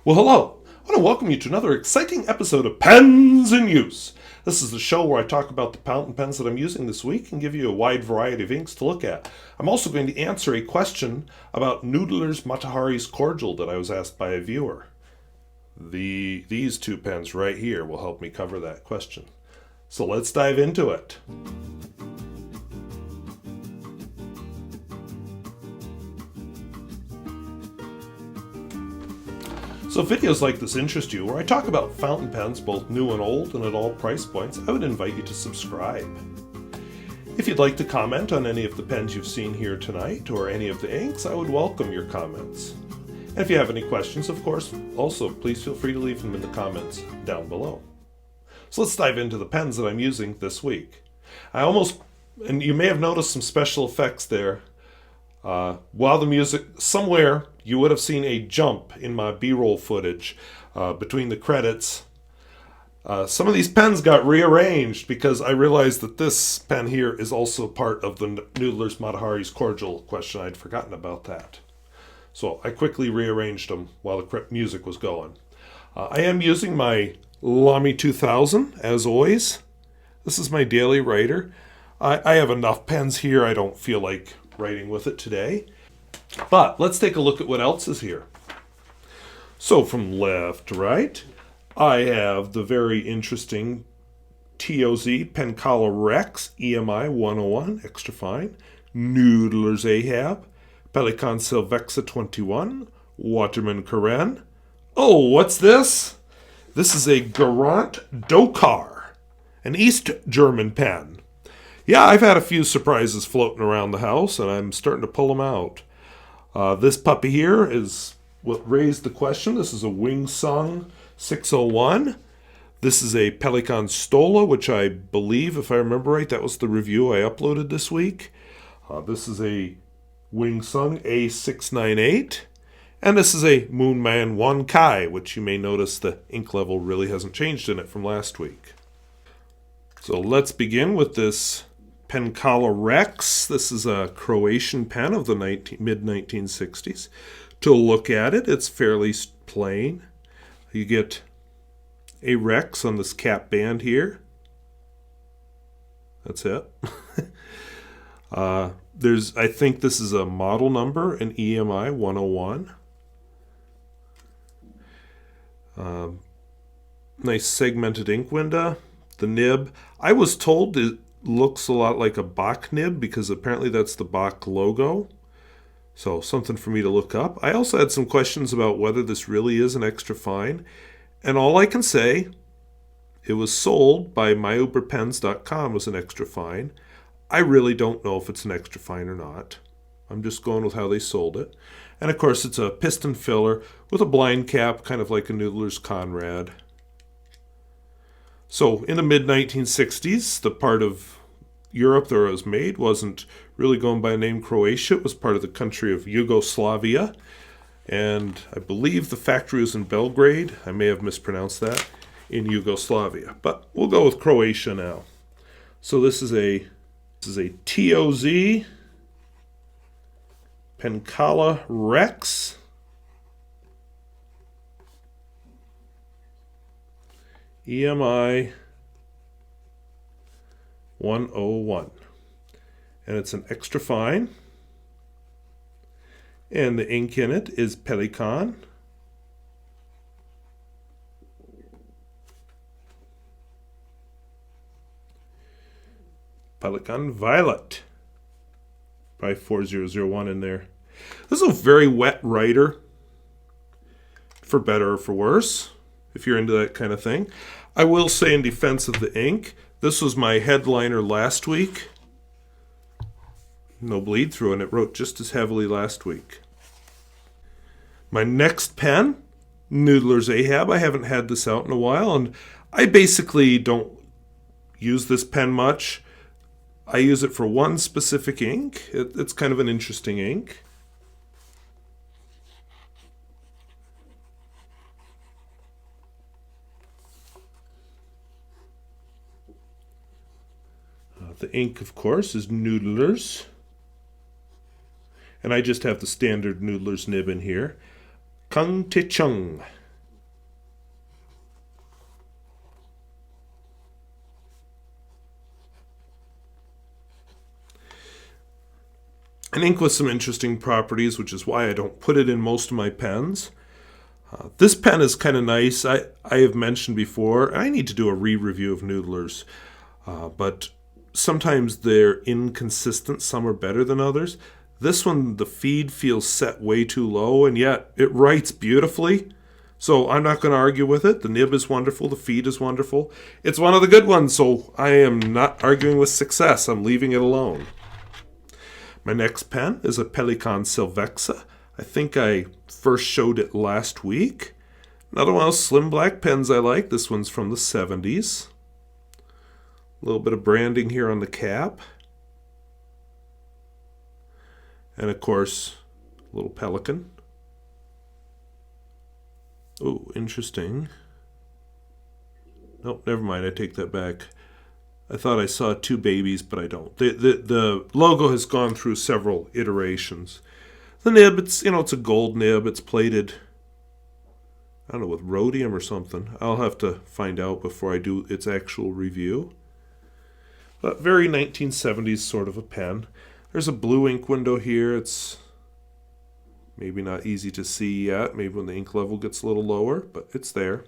Well, hello. I want to welcome you to another exciting episode of Pens in Use. This is the show where I talk about the fountain pens that I'm using this week and give you a wide variety of inks to look at. I'm also going to answer a question about Noodler's Matahari's Cordial that I was asked by a viewer. These two pens right here will help me cover that question. So let's dive into it. So if videos like this interest you, where I talk about fountain pens, both new and old, and at all price points, I would invite you to subscribe. If you'd like to comment on any of the pens you've seen here tonight, or any of the inks, I would welcome your comments. And if you have any questions, of course, also please feel free to leave them in the comments down below. So let's dive into the pens that I'm using this week. And you may have noticed some special effects there. While the music, somewhere you would have seen a jump in my B-roll footage between the credits. Some of these pens got rearranged because I realized that this pen here is also part of the Noodler's Matahari's Cordial question. I'd forgotten about that. So I quickly rearranged them while the music was going. I am using my Lamy 2000, as always. This is my daily writer. I have enough pens here, I don't feel like writing with it today. But let's take a look at what else is here. So from left to right, I have the very interesting TOZ Penkala Rex EMI 101 extra fine, Noodlers Ahab, Pelican Silvexa 21, Waterman Quin. Oh, what's this? This is a Garant Docar, an East German pen. Yeah, I've had a few surprises floating around the house, and I'm starting to pull them out. This puppy here is what raised the question. This is a Wing Sung 601. This is a Pelikan Stola, which I believe, if I remember right, that was the review I uploaded this week. This is a Wing Sung A698. And this is a Moonman Wancai, which you may notice the ink level really hasn't changed in it from last week. So let's begin with this Penkala Rex. This is a Croatian pen of the mid-1960s. To look at it, it's fairly plain. You get a Rex on this cap band here. That's it. I think this is a model number, an EMI 101. Nice segmented ink window. The nib, I was told it looks a lot like a Bach nib because apparently that's the Bach logo. So something for me to look up. I also had some questions about whether this really is an extra fine. And all I can say, it was sold by myuberpens.com as an extra fine. I really don't know if it's an extra fine or not. I'm just going with how they sold it. And of course it's a piston filler with a blind cap, kind of like a Noodler's Conrad. So in the mid-1960s, the part of Europe that it was made wasn't really going by the name Croatia. It was part of the country of Yugoslavia. And I believe the factory was in Belgrade. I may have mispronounced that, in Yugoslavia. But we'll go with Croatia now. So this is a TOZ Penkala Rex. EMI 101. And it's an extra fine. And the ink in it is Pelikan. Pelikan Violet. Probably 4001 in there. This is a very wet writer, for better or for worse, if you're into that kind of thing. I will say in defense of the ink, this was my headliner last week. No bleed through, and it wrote just as heavily last week. My next pen, Noodler's Ahab. I haven't had this out in a while, and I basically don't use this pen much. I use it for one specific ink. It's kind of an interesting ink. The ink, of course, is Noodlers. And I just have the standard Noodlers nib in here. Te-cheng. An ink with some interesting properties, which is why I don't put it in most of my pens. This pen is kind of nice. I have mentioned before, I need to do a re-review of Noodlers, but sometimes they're inconsistent. Some are better than others. This one, the feed feels set way too low, and yet it writes beautifully. So I'm not going to argue with it. The nib is wonderful. The feed is wonderful. It's one of the good ones, so I am not arguing with success. I'm leaving it alone. My next pen is a Pelican Silvexa. I think I first showed it last week. Another one of those slim black pens I like. This one's from the 70s. A little bit of branding here on the cap. And of course, a little Pelikan. Oh, interesting. Nope, never mind. I take that back. I thought I saw two babies, but I don't. The logo has gone through several iterations. The nib, it's a gold nib. It's plated, I don't know, with rhodium or something. I'll have to find out before I do its actual review. But very 1970s sort of a pen. There's a blue ink window here. It's maybe not easy to see yet. Maybe when the ink level gets a little lower, but it's there.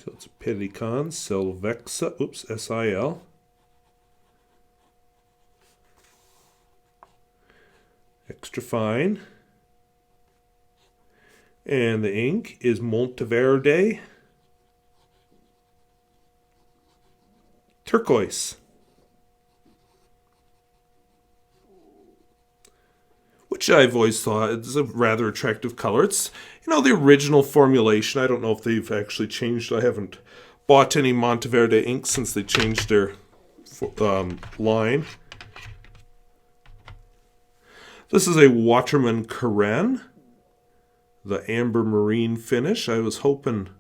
So it's a Pelican Silvexa, S-I-L. Extra fine. And the ink is Monteverde. Turquoise. Which I've always thought is a rather attractive color. It's, the original formulation. I don't know if they've actually changed. I haven't bought any Monteverde ink since they changed their line. This is a Waterman Quin, the amber marine finish. I was hoping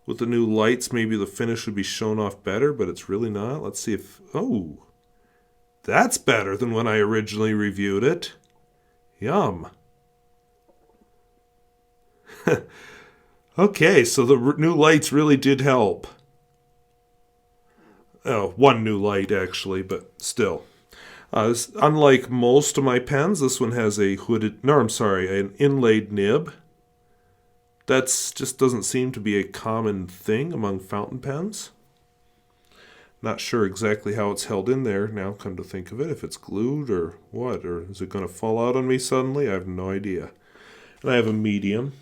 with the new lights maybe the finish would be shown off better, but it's really not. Let's see if... Oh, that's better than when I originally reviewed it. Yum. Okay, so the new lights really did help. Oh, one new light actually, but still. Unlike most of my pens, this one has an inlaid nib. That's just doesn't seem to be a common thing among fountain pens. Not sure exactly how it's held in there now, come to think of it, if it's glued or what, or is it going to fall out on me suddenly? I have no idea. And I have a medium.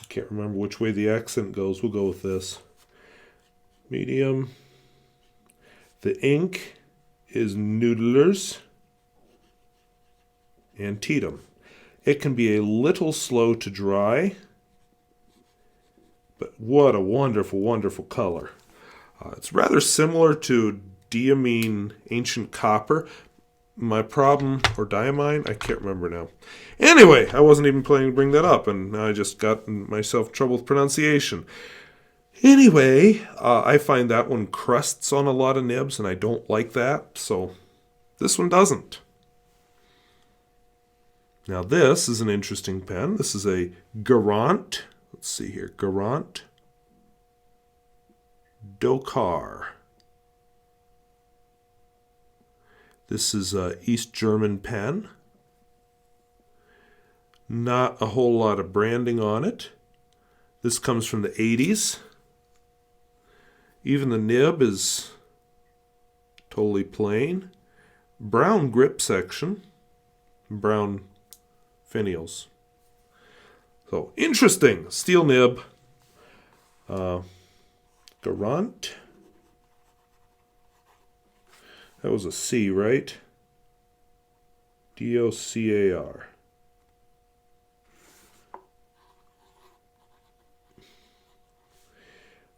I can't remember which way the accent goes. We'll go with this. Medium. The ink is Noodlers. Antietam. It can be a little slow to dry, but what a wonderful, wonderful color. It's rather similar to diamine ancient copper. My problem, or diamine, I can't remember now. Anyway, I wasn't even planning to bring that up, and now I just got myself in trouble with pronunciation. Anyway, I find that one crusts on a lot of nibs, and I don't like that, so this one doesn't. Now this is an interesting pen. This is a Garant. Let's see here. Garant Docar. This is an East German pen. Not a whole lot of branding on it. This comes from the 80s. Even the nib is totally plain. Brown grip section. Brown finials. So, interesting. Steel nib. Garant. That was a C, right? D-O-C-A-R.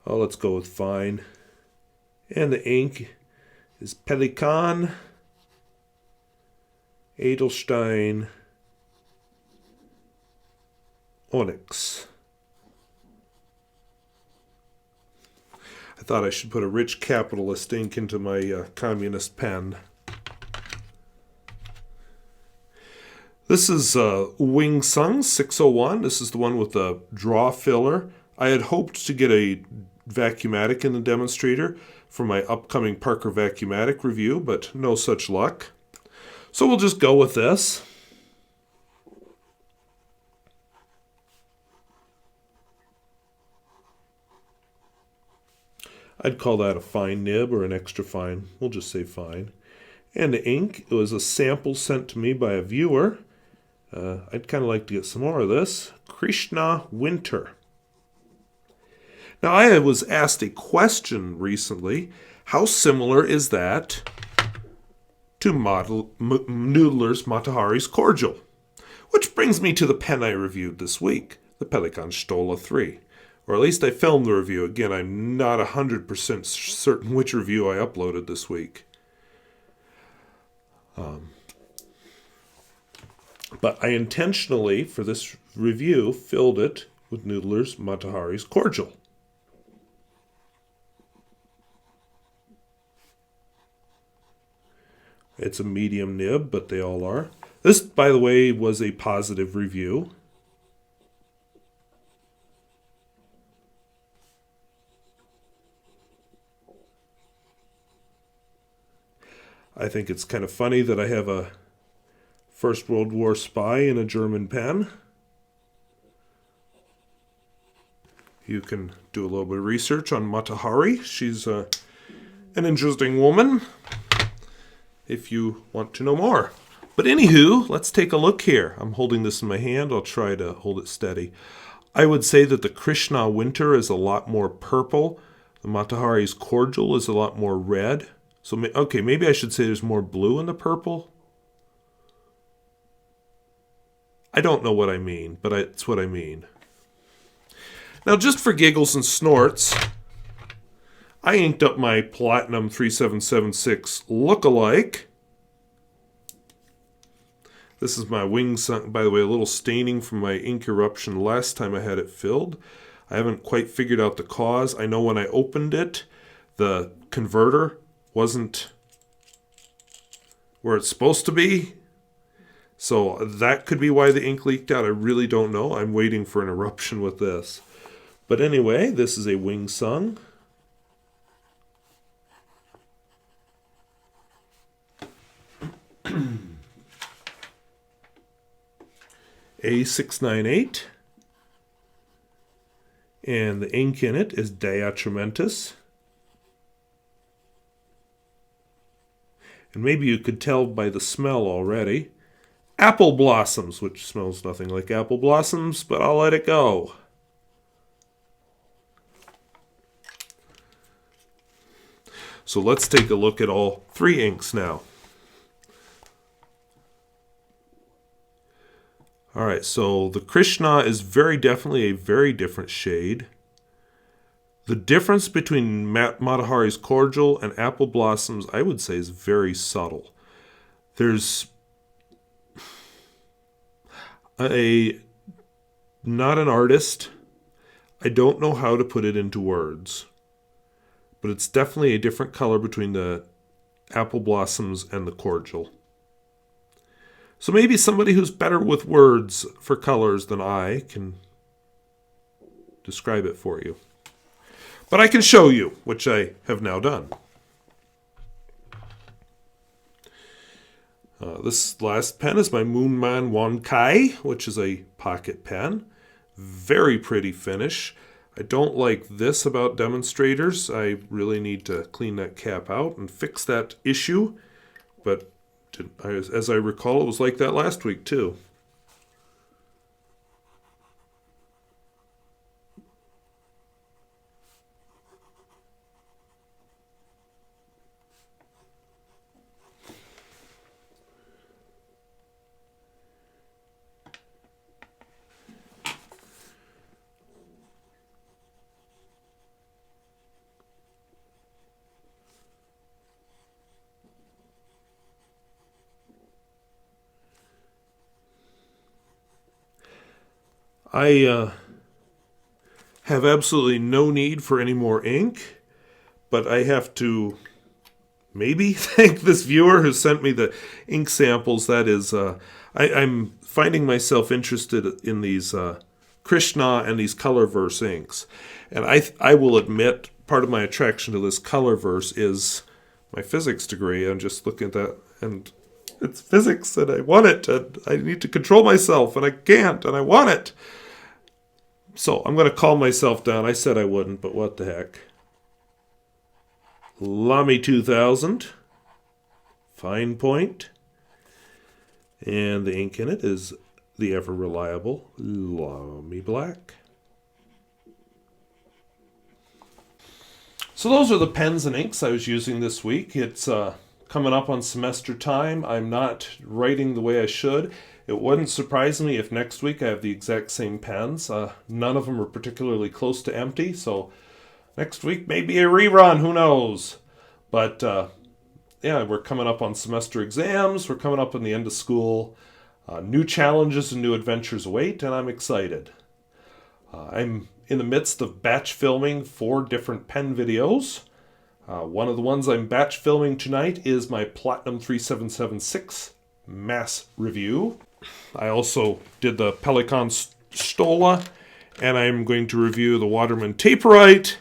Oh, let's go with fine. And the ink is Pelikan, Edelstein, Onyx. I thought I should put a rich capitalist ink into my communist pen. This is Wing Sung 601. This is the one with the draw filler. I had hoped to get a Vacuumatic in the demonstrator for my upcoming Parker Vacuumatic review, but no such luck. So we'll just go with this. I'd call that a fine nib or an extra fine. We'll just say fine. And the ink, it was a sample sent to me by a viewer. I'd kind of like to get some more of this. Krishna Winter. Now, I was asked a question recently. How similar is that to Noodler's Matahari's Cordial? Which brings me to the pen I reviewed this week, the Pelikan Stola 3. Or at least I filmed the review. Again, I'm not 100% certain which review I uploaded this week. But I intentionally, for this review, filled it with Noodler's Matahari's Cordial. It's a medium nib, but they all are. This, by the way, was a positive review. I think it's kind of funny that I have a First World War spy in a German pen. You can do a little bit of research on Matahari. She's an interesting woman if you want to know more. But anywho, let's take a look here. I'm holding this in my hand. I'll try to hold it steady. I would say that the Krishna Winter is a lot more purple. The Matahari's Cordial is a lot more red. So, okay, maybe I should say there's more blue in the purple. I don't know what I mean, but it's what I mean. Now, just for giggles and snorts, I inked up my Platinum 3776 look-alike. This is my Wing Sung, by the way, a little staining from my ink eruption last time I had it filled. I haven't quite figured out the cause. I know when I opened it, the converter wasn't where it's supposed to be. So that could be why the ink leaked out. I really don't know. I'm waiting for an eruption with this. But anyway, this is a Wing Sung. A698. And the ink in it is Atramentis. And maybe you could tell by the smell already. Apple Blossoms, which smells nothing like apple blossoms, but I'll let it go. So let's take a look at all three inks now. All right, so the Krishna is very definitely a very different shade. The difference between Matahari's Cordial and Apple Blossoms, I would say, is very subtle. There's not an artist. I don't know how to put it into words. But it's definitely a different color between the Apple Blossoms and the Cordial. So maybe somebody who's better with words for colors than I can describe it for you. But I can show you, which I have now done. This last pen is my Moonman Wancai, which is a pocket pen. Very pretty finish. I don't like this about demonstrators. I really need to clean that cap out and fix that issue. But as I recall, it was like that last week too. I have absolutely no need for any more ink. but I have to maybe thank this viewer who sent me the ink samples. That is, I'm finding myself interested in these Krishna and these Colorverse inks. And I will admit, part of my attraction to this Colorverse is my physics degree. I'm just looking at that, and it's physics, and I want it, and I need to control myself, and I can't, and I want it. So I'm going to calm myself down. I said I wouldn't, but what the heck. Lamy 2000, fine point, and the ink in it is the ever-reliable Lamy Black. So those are the pens and inks I was using this week. It's coming up on semester time. I'm not writing the way I should. It wouldn't surprise me if next week I have the exact same pens. None of them are particularly close to empty, so next week may be a rerun, who knows? But yeah, we're coming up on semester exams. We're coming up on the end of school. New challenges and new adventures await, and I'm excited. I'm in the midst of batch filming 4 different pen videos. One of the ones I'm batch filming tonight is my Platinum 3776 mass review. I also did the Pelican Stola, and I'm going to review the Waterman Taperite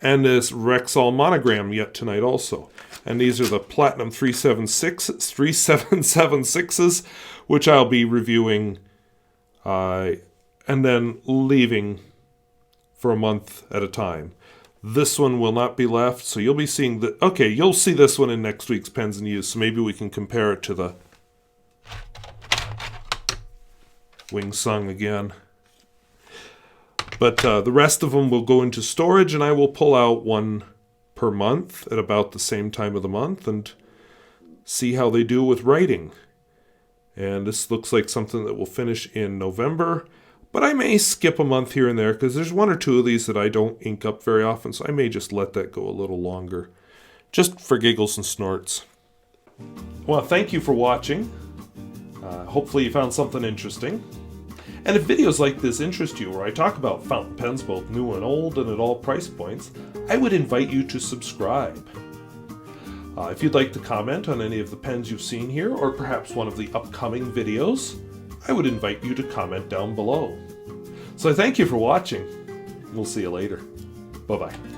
and this Rexall monogram yet tonight also. And these are the Platinum 3776s, which I'll be reviewing and then leaving for a month at a time. This one will not be left, so you'll be seeing the... Okay, you'll see this one in next week's Pens and Use, so maybe we can compare it to the Wing Sung again. But the rest of them will go into storage, and I will pull out one per month at about the same time of the month and see how they do with writing. And this looks like something that will finish in November, but I may skip a month here and there because there's 1 or 2 of these that I don't ink up very often, so I may just let that go a little longer, just for giggles and snorts. Well, thank you for watching. Hopefully you found something interesting. And if videos like this interest you, where I talk about fountain pens both new and old and at all price points, I would invite you to subscribe. If you'd like to comment on any of the pens you've seen here, or perhaps one of the upcoming videos, I would invite you to comment down below. So I thank you for watching. We'll see you later. Bye-bye.